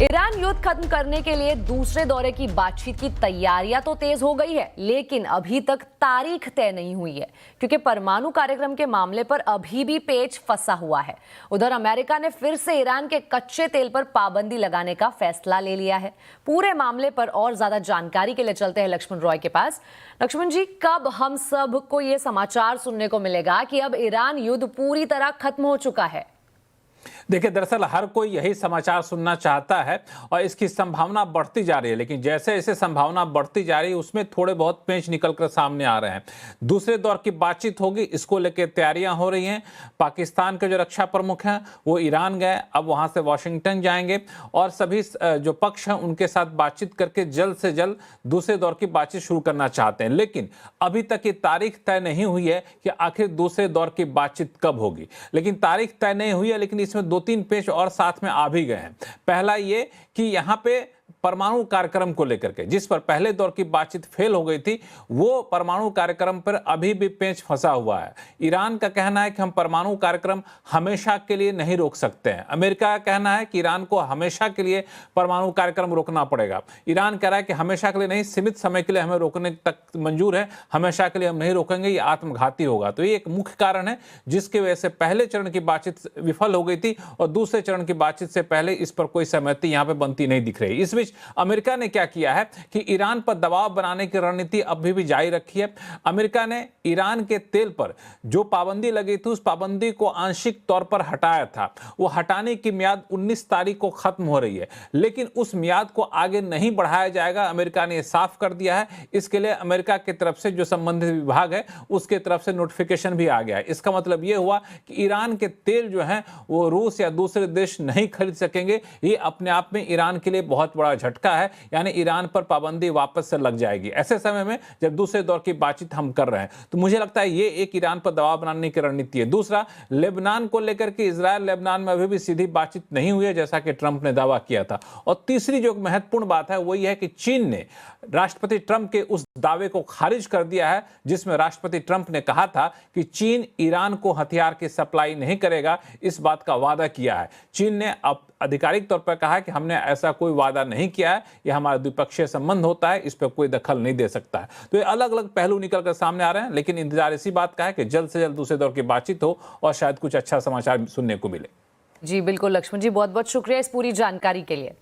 Iran युद्ध खत्म करने के लिए दूसरे दौरे की बातचीत की तैयारियां तो तेज हो गई है, लेकिन अभी तक तारीख तय नहीं हुई है क्योंकि परमाणु कार्यक्रम के मामले पर अभी भी पेच फंसा हुआ है। उधर अमेरिका ने फिर से ईरान के कच्चे तेल पर पाबंदी लगाने का फैसला ले लिया है। पूरे मामले पर और ज्यादा जानकारी के लिए चलते हैं लक्ष्मण रॉय के पास। लक्ष्मण जी, कब हम सब को ये समाचार सुनने को मिलेगा कि अब ईरान युद्ध पूरी तरह खत्म हो चुका है? देखिए, दरअसल हर कोई यही समाचार सुनना चाहता है और इसकी संभावना बढ़ती जा रही है, लेकिन जैसे जैसे संभावना बढ़ती जा रही है उसमें थोड़े बहुत पेंच निकलकर सामने आ रहे हैं। दूसरे दौर की बातचीत होगी, इसको लेकर तैयारियां हो रही हैं। पाकिस्तान के जो रक्षा प्रमुख हैं वो ईरान गए, अब वहां से वाशिंगटन जाएंगे और सभी जो पक्ष हैं उनके साथ बातचीत करके जल्द से जल्द दूसरे दौर की बातचीत शुरू करना चाहते हैं। लेकिन अभी तक ये तारीख तय नहीं हुई है कि आखिर दूसरे दौर की बातचीत कब होगी। लेकिन तारीख तय नहीं हुई है, लेकिन इसमें दो तीन पेच और साथ में आ भी गए हैं। पहला ये कि यहां पे परमाणु कार्यक्रम को लेकर के जिस पर पहले दौर की बातचीत फेल हो गई थी, वो परमाणु कार्यक्रम पर अभी भी पेंच फंसा हुआ है। ईरान का कहना है कि हम परमाणु कार्यक्रम हमेशा के लिए नहीं रोक सकते हैं। अमेरिका का कहना है कि ईरान को हमेशा के लिए परमाणु कार्यक्रम रोकना पड़ेगा। ईरान कह रहा है कि हमेशा के लिए नहीं, सीमित समय के लिए हमें रोकने तक मंजूर है, हमेशा के लिए हम नहीं रोकेंगे, ये आत्मघाती होगा। तो ये एक मुख्य कारण है जिसकी वजह से पहले चरण की बातचीत विफल हो गई थी और दूसरे चरण की बातचीत से पहले इस पर कोई सहमति यहां पर बनती नहीं दिख रही। इस बीच अमेरिका ने क्या किया है कि ईरान पर दबाव बनाने की रणनीति अभी भी जारी रखी है। अमेरिका ने ईरान के तेल पर जो पाबंदी लगी थी उस पाबंदी को आंशिक तौर पर हटाया था। वो हटाने की मियाद 19 तारीख को खत्म हो रही है, लेकिन उस मियाद को आगे नहीं बढ़ाया जाएगा, अमेरिका ने साफ कर दिया है। इसके लिए अमेरिका की तरफ से जो संबंधित विभाग है उसके तरफ से नोटिफिकेशन भी आ गया है। इसका मतलब यह हुआ कि ईरान के तेल जो है वो रूस या दूसरे देश नहीं खरीद सकेंगे। ये अपने आप में ईरान के लिए बहुत बड़ा झटका है, यानी ईरान पर पाबंदी वापस से लग जाएगी ऐसे समय में जब दूसरे दौर की बातचीत हम कर रहे हैं। तो मुझे लगता है ये एक ईरान पर दबाव बनाने की रणनीति है। दूसरा, लेबनान को लेकर के इजरायल लेबनान में अभी भी सीधी बातचीत नहीं हुई है जैसा कि ट्रंप ने दावा किया था। और तीसरी जो महत्वपूर्ण बात है वो ये है कि चीन ने राष्ट्रपति ट्रंप के उस दावे को खारिज कर दिया है जिसमें राष्ट्रपति ट्रंप ने कहा था कि चीन ईरान को हथियार की सप्लाई नहीं करेगा। इस बात का वादा किया है। चीन ने अब आधिकारिक तौर पर कहा है कि हमने ऐसा कोई वादा नहीं किया है, यह हमारा द्विपक्षीय संबंध होता है, इस पर कोई दखल नहीं दे सकता है। तो ये अलग अलग पहलू निकलकर सामने आ रहे हैं, लेकिन इंतजार इसी बात का है कि जल्द से जल्द दूसरे दौर की बातचीत हो और शायद कुछ अच्छा समाचार सुनने को मिले। जी बिल्कुल लक्ष्मण जी, बहुत बहुत शुक्रिया इस पूरी जानकारी के लिए।